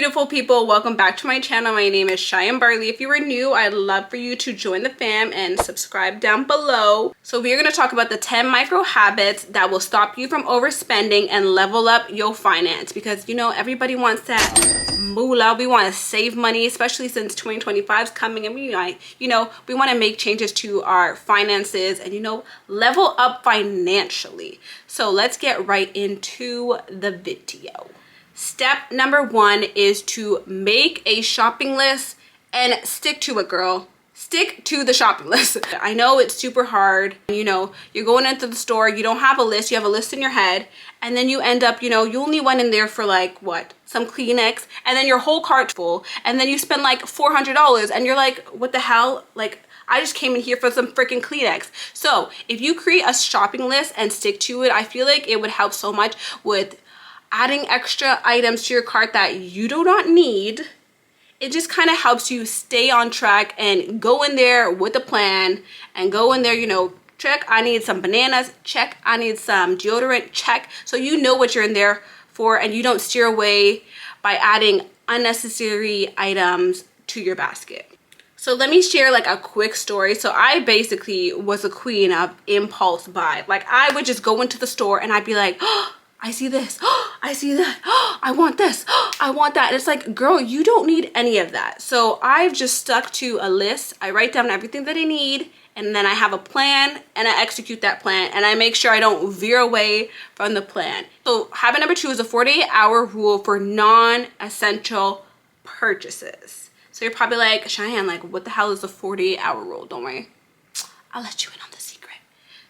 beautiful people, welcome back to my channel. My name is Cheyenne Barley. If you are new, I'd love for you to join the fam and subscribe down below. So we are going to talk about the 10 micro habits that will stop you from overspending and level up your finance, because you know everybody wants that moolah. We want to save money, especially since 2025 is coming, and we want to make changes to our finances and level up financially. So let's get right into the video. Step number 1 is to make a shopping list and stick to it, girl. Stick to the shopping list. I know it's super hard. You're going into the store, you don't have a list, you have a list in your head, and then you end up, you only went in there for like, what? Some Kleenex, and then your whole cart's full, and then you spend like $400, and you're like, what the hell? Like, I just came in here for some freaking Kleenex. So if you create a shopping list and stick to it, I feel like it would help so much with adding extra items to your cart that you do not need. It just kind of helps you stay on track and go in there with a plan and go in there, check, I need some bananas, check, I need some deodorant, check. So you know what you're in there for, and you don't steer away by adding unnecessary items to your basket. So let me share like a quick story. So I basically was a queen of impulse buy. Like, I would just go into the store and I'd be like, oh, I see this, oh, I see that, oh, I want this, oh, I want that. And it's like, girl, you don't need any of that. So I've just stuck to a list. I write down everything that I need, and then I have a plan and I execute that plan, and I make sure I don't veer away from the plan. So habit number 2 is a 48-hour rule for non-essential purchases. So you're probably like, Cheyenne, like, what the hell is the 48-hour rule? Don't worry, I'll let you in on the secret.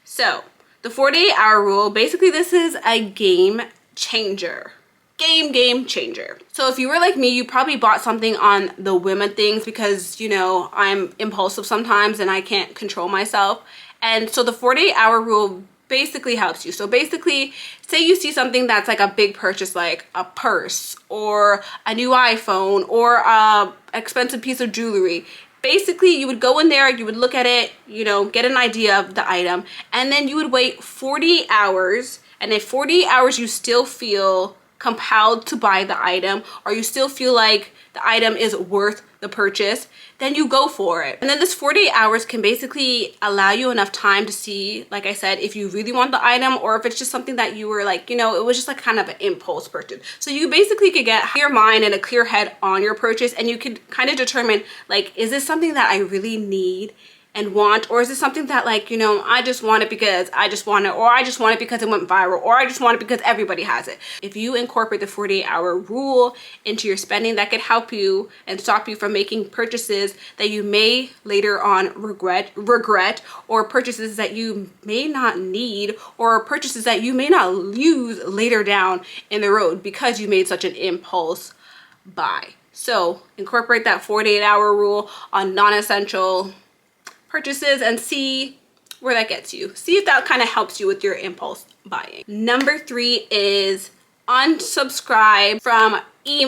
So the 48-hour rule, basically this is a game changer. Game changer. So if you were like me, you probably bought something on the whim of things because, I'm impulsive sometimes and I can't control myself. And so the 48-hour rule basically helps you. So basically, say you see something that's like a big purchase, like a purse or a new iPhone or a expensive piece of jewelry. Basically, you would go in there, you would look at it, get an idea of the item, and then you would wait 48 hours. And if 48 hours you still feel compelled to buy the item, or you still feel like the item is worth the purchase, then you go for it. And then this 48 hours can basically allow you enough time to see, like I said, if you really want the item or if it's just something that you were like, it was just like kind of an impulse purchase. So you basically could get a clear mind and a clear head on your purchase, and you could kind of determine, like, is this something that I really need and want, or is this something that, like, I just want it because I just want it, or I just want it because it went viral, or I just want it because everybody has it. If you incorporate the 48-hour rule into your spending, that could help you and stop you from making purchases that you may later on regret, or purchases that you may not need, or purchases that you may not use later down in the road because you made such an impulse buy. So incorporate that 48-hour rule on non-essential purchases and see where that gets you. See if that kind of helps you with your impulse buying. Number 3 is unsubscribe from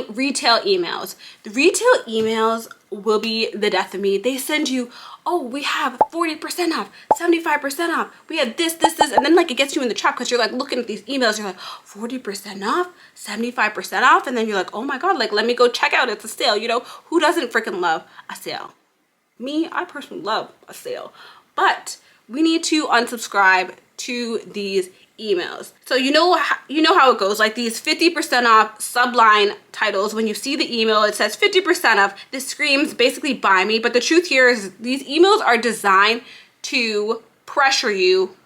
retail emails. The retail emails will be the death of me. They send you, oh, we have 40% off, 75% off, we have this, and then like it gets you in the trap because you're like looking at these emails, you're like, 40% off, 75% off, and then you're like, oh my god, like, let me go check out, it's a sale. Who doesn't freaking love a sale? Me, I personally love a sale. But we need to unsubscribe to these emails. So you know how it goes, like these 50% off subline titles. When you see the email, it says 50% off. This screams basically buy me. But the truth here is these emails are designed to pressure you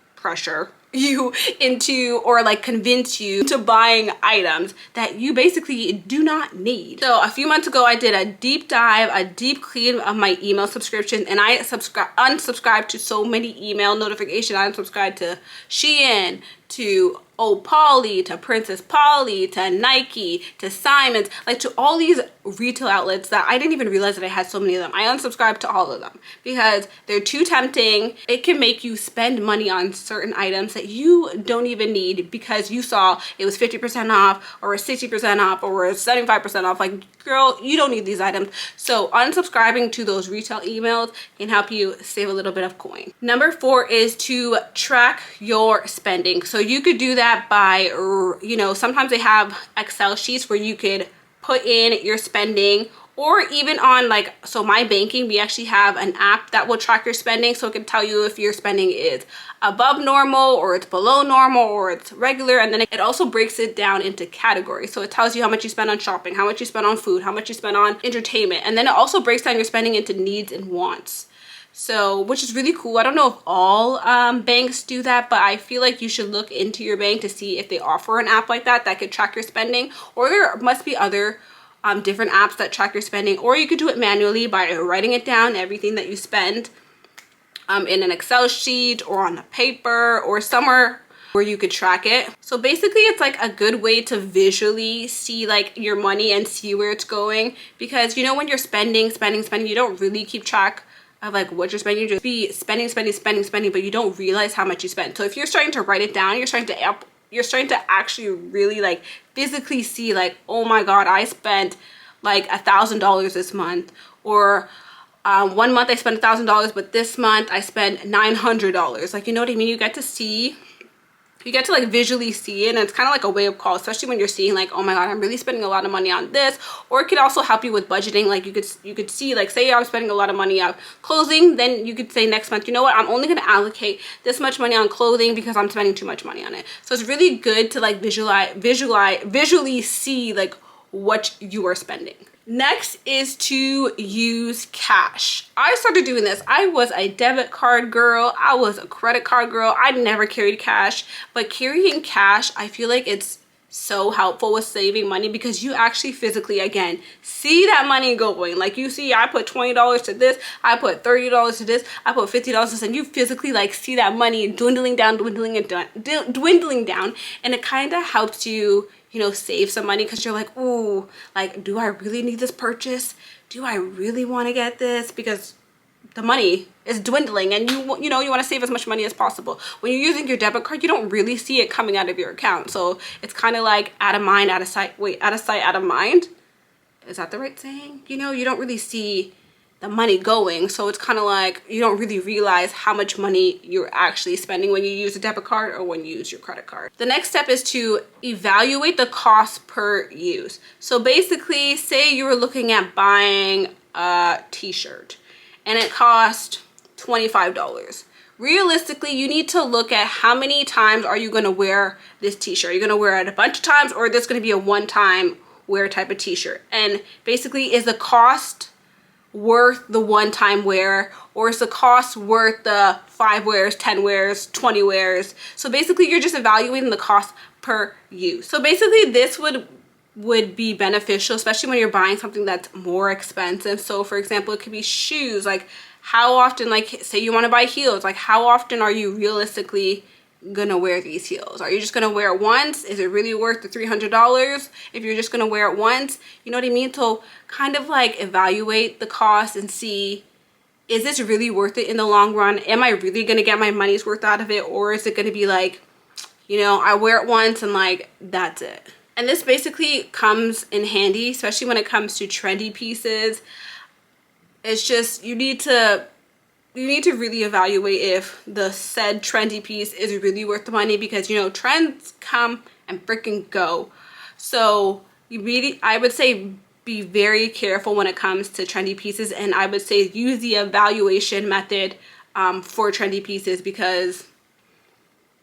into, or like convince you to buying items that you basically do not need. So a few months ago, I did a deep dive, a deep clean of my email subscription, and I unsubscribed to so many email notifications. I unsubscribed to Shein, to Old Polly, to Princess Polly, to Nike, to Simon's, like to all these retail outlets that I didn't even realize that I had so many of them. I unsubscribed to all of them because they're too tempting. It can make you spend money on certain items that you don't even need because you saw it was 50% off or 60% off or 75% off. Like, girl, you don't need these items. So unsubscribing to those retail emails can help you save a little bit of coin. Number 4 is to track your spending. So you could do that by, sometimes they have Excel sheets where you could put in your spending, or even on like, so my banking, we actually have an app that will track your spending, so it can tell you if your spending is above normal or it's below normal or it's regular. And then it also breaks it down into categories, so it tells you how much you spend on shopping, how much you spend on food, how much you spend on entertainment, and then it also breaks down your spending into needs and wants. So, which is really cool. I don't know if all banks do that, but I feel like you should look into your bank to see if they offer an app like that could track your spending, or there must be other different apps that track your spending, or you could do it manually by writing it down, everything that you spend in an Excel sheet or on a paper or somewhere where you could track it. So basically it's like a good way to visually see like your money and see where it's going, because you know, when you're spending, you don't really keep track of like what you're spending. You just be spending, but you don't realize how much you spend. So if you're starting to write it down, you're starting to actually really like physically see like, oh my god, I spent like $1,000 this month, or 1 month I spent $1,000, but this month I spent $900. Like, you know what I mean? You get to like visually see it, and it's kind of like a wake-up call, especially when you're seeing like, oh my god, I'm really spending a lot of money on this. Or it could also help you with budgeting. Like you could see, like, say I'm spending a lot of money on clothing, then you could say next month, you know what, I'm only going to allocate this much money on clothing because I'm spending too much money on it. So it's really good to like visually see like what you are spending. Next is to use cash. I started doing this. I was a debit card girl. I was a credit card girl. I never carried cash, but carrying cash, I feel like it's so helpful with saving money, because you actually physically, again, see that money going. Like, you see, I put $20 to this, I put $30 to this, I put $50 to this, and you physically like see that money dwindling down, and it kind of helps you, you know, save some money, because you're like, ooh, like, do I really need this purchase? Do I really want to get this? Because the money is dwindling, and you want to save as much money as possible. When you're using your debit card, you don't really see it coming out of your account. So it's kind of like out of mind, out of sight. Wait, out of sight, out of mind? Is that the right saying? You know, you don't really see the money going. So it's kind of like you don't really realize how much money you're actually spending when you use a debit card or when you use your credit card. The next step is to evaluate the cost per use. So basically, say you were looking at buying a t-shirt and it cost $25. Realistically, you need to look at how many times are you going to wear this t-shirt. You're going to wear it a bunch of times, or this going to be a one-time wear type of t-shirt. And basically, is the cost worth the one-time wear, or is the cost worth the 5 wears, 10 wears, 20 wears? So basically, you're just evaluating the cost per use. So basically, this would be beneficial, especially when you're buying something that's more expensive. So for example, it could be shoes. Like, how often, like, say you want to buy heels, like, how often are you realistically gonna wear these heels? Are you just gonna wear it once? Is it really worth the $300 if you're just gonna wear it once? You know what I mean? So kind of like evaluate the cost and see, is this really worth it in the long run? Am I really gonna get my money's worth out of it? Or is it gonna be like, you know, I wear it once and like, that's it. And this basically comes in handy, especially when it comes to trendy pieces. It's just, you need to really evaluate if the said trendy piece is really worth the money, because, you know, trends come and freaking go. So I would say be very careful when it comes to trendy pieces, and I would say use the evaluation method for trendy pieces, because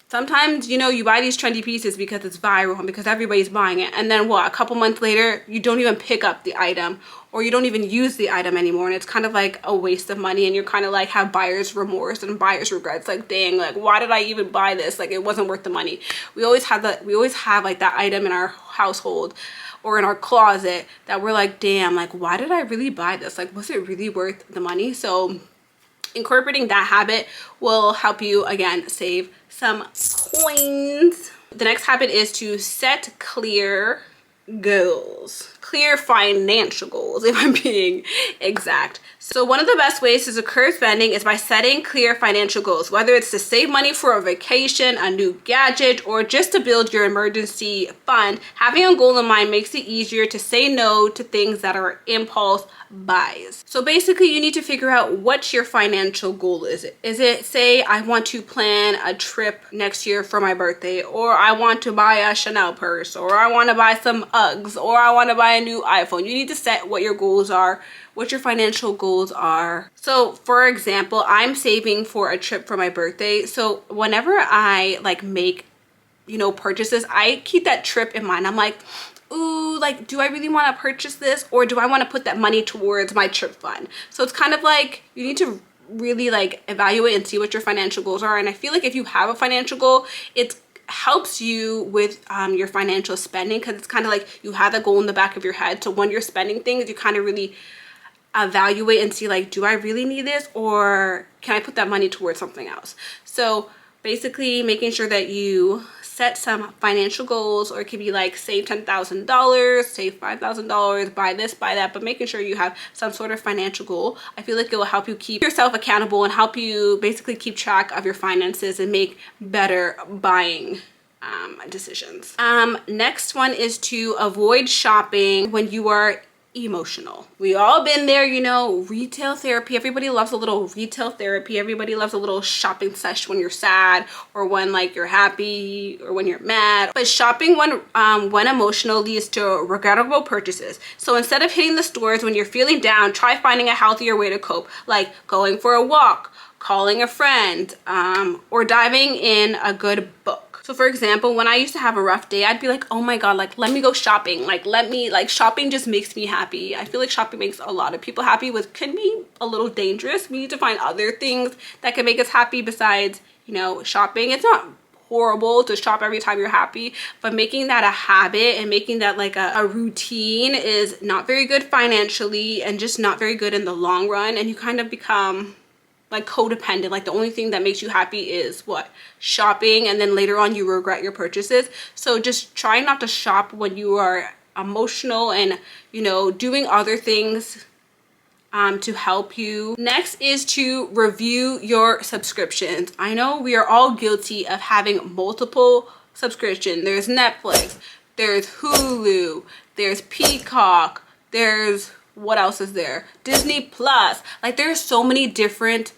sometimes, you know, you buy these trendy pieces because it's viral and because everybody's buying it, and then what, a couple months later you don't even pick up the item, or you don't even use the item anymore, and it's kind of like a waste of money, and you're kind of like have buyer's remorse and buyer's regrets, like, dang, like, why did I even buy this? Like, it wasn't worth the money. We always have like that item in our household or in our closet that we're like, damn, like, why did I really buy this? Like, was it really worth the money? So incorporating that habit will help you, again, save some coins. The next habit is to set clear goals, clear financial goals, if I'm being exact. So one of the best ways to curb spending is by setting clear financial goals, whether it's to save money for a vacation, a new gadget, or just to build your emergency fund. Having a goal in mind makes it easier to say no to things that are impulse buys. So basically you need to figure out what your financial goal is. Is it, say, I want to plan a trip next year for my birthday, or I want to buy a Chanel purse, or I want to buy some Uggs, or I want to buy a new iPhone. You need to set what your goals are, what your financial goals are. So for example, I'm saving for a trip for my birthday. So whenever I like make, purchases, I keep that trip in mind. I'm like, ooh, like, do I really want to purchase this, or do I want to put that money towards my trip fund? So it's kind of like you need to really like evaluate and see what your financial goals are. And I feel like if you have a financial goal, it helps you with your financial spending, because it's kind of like you have a goal in the back of your head. So when you're spending things, you kind of really evaluate and see, like, do I really need this, or can I put that money towards something else? So basically making sure that you set some financial goals, or it could be like save $10,000, save $5,000, buy this, buy that, but making sure you have some sort of financial goal. I feel like it will help you keep yourself accountable and help you basically keep track of your finances and make better buying decisions. Next one is to avoid shopping when you are emotional. We all been there, retail therapy. Everybody loves a little retail therapy. Everybody loves a little shopping sesh when you're sad, or when like you're happy, or when you're mad. But shopping when emotional leads to regrettable purchases. So instead of hitting the stores when you're feeling down, try finding a healthier way to cope, like going for a walk, calling a friend, or diving in a good book. So for example, when I used to have a rough day, I'd be like, oh my God, like, let me go shopping. Shopping just makes me happy. I feel like shopping makes a lot of people happy, which can be a little dangerous. We need to find other things that can make us happy besides, shopping. It's not horrible to shop every time you're happy, but making that a habit and making that like a routine is not very good financially, and just not very good in the long run. And you kind of become like codependent. Like the only thing that makes you happy is what? Shopping, and then later on you regret your purchases. So just try not to shop when you are emotional, and doing other things to help you. Next is to review your subscriptions. I know we are all guilty of having multiple subscriptions. There's Netflix, there's Hulu, there's Peacock, there's, what else is there? Disney Plus. Like there's so many different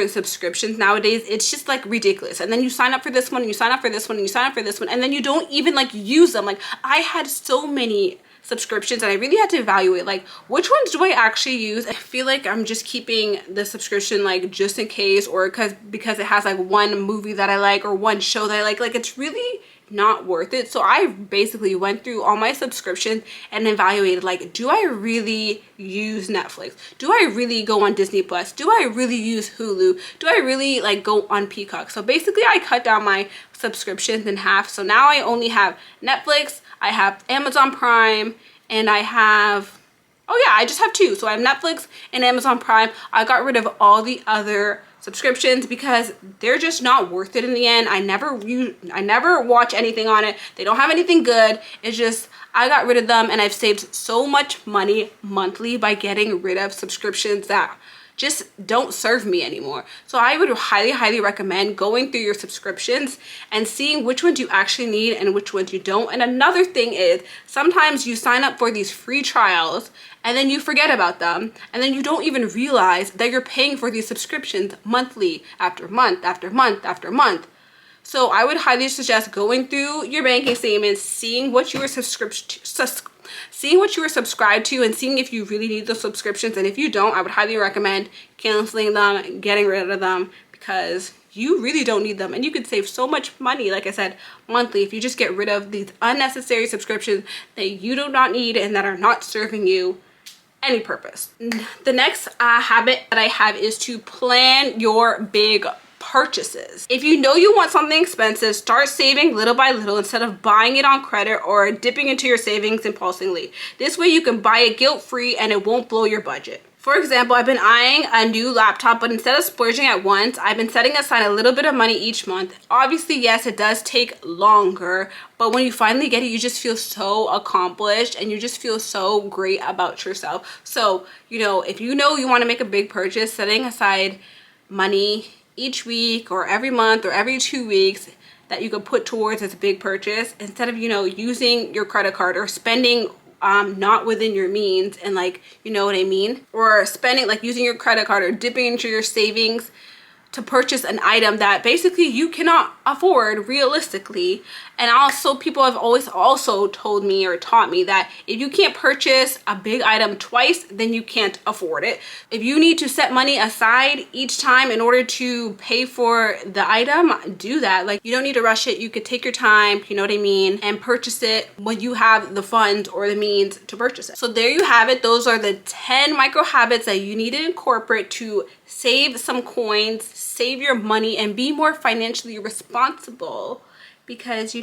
subscriptions nowadays. It's just like ridiculous. And then you sign up for this one, and you sign up for this one, and you sign up for this one, and then you don't even like use them. Like I had so many subscriptions, and I really had to evaluate like which ones do I actually use. I feel like I'm just keeping the subscription like just in case, or because it has like one movie that I like, or one show that I like it's really not worth it. So I basically went through all my subscriptions and evaluated, like, do I really use Netflix? Do I really go on Disney Plus? Do I really use Hulu? Do I really like go on Peacock? So basically I cut down my subscriptions in half. So now I only have Netflix, I have Amazon Prime, and I have, I just have two. So I have Netflix and Amazon Prime. I got rid of all the other subscriptions because they're just not worth it in the end. I never watch anything on it. They don't have anything good. It's just, I got rid of them, and I've saved so much money monthly by getting rid of subscriptions that just don't serve me anymore. So I would highly recommend going through your subscriptions and seeing which ones you actually need and which ones you don't. And another thing is, sometimes you sign up for these free trials and then you forget about them, and then you don't even realize that you're paying for these subscriptions monthly after month after month after month. So I would highly suggest going through your banking statements, seeing what you were subscribed to, and seeing if you really need those subscriptions. And if you don't, I would highly recommend canceling them, getting rid of them, because you really don't need them. And you could save so much money, like I said, monthly, if you just get rid of these unnecessary subscriptions that you do not need and that are not serving you any purpose. The next habit that I have is to plan your big purchases. If you know you want something expensive, start saving little by little instead of buying it on credit or dipping into your savings impulsively. This way you can buy it guilt-free and it won't blow your budget. For example, I've been eyeing a new laptop, but instead of splurging at once, I've been setting aside a little bit of money each month. Obviously, yes, it does take longer, but when you finally get it, you just feel so accomplished and you just feel so great about yourself. So, you know if you want to make a big purchase, setting aside money each week or every month or every 2 weeks that you could put towards this big purchase, instead of using your credit card or spending not within your means, and like, you know what I mean, or spending, like using your credit card or dipping into your savings to purchase an item that basically you cannot afford realistically. And also, people have always also told me or taught me that if you can't purchase a big item twice, then you can't afford it. If you need to set money aside each time in order to pay for the item, do that. Like, you don't need to rush it. You could take your time, you know what I mean, and purchase it when you have the funds or the means to purchase it. So there you have it. Those are the 10 micro habits that you need to incorporate to save some coins, save your money, and be more financially responsible. Because we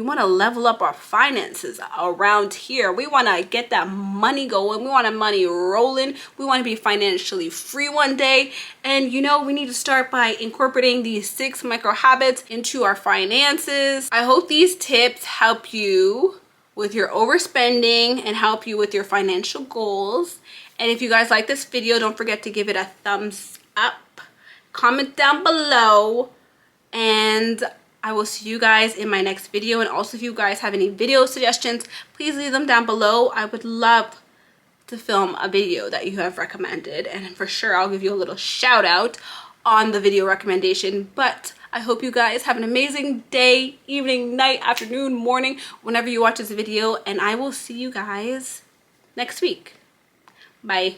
want to level up our finances around here. We want to get that money going. We want our money rolling. We want to be financially free one day. And we need to start by incorporating these 6 micro habits into our finances. I hope these tips help you with your overspending and help you with your financial goals. And if you guys like this video, don't forget to give it a thumbs up, comment down below, and I will see you guys in my next video. And also, if you guys have any video suggestions, please leave them down below. I would love to film a video that you have recommended, and for sure I'll give you a little shout out on the video recommendation. But I hope you guys have an amazing day, evening, night, afternoon, morning, whenever you watch this video, and I will see you guys next week. Bye.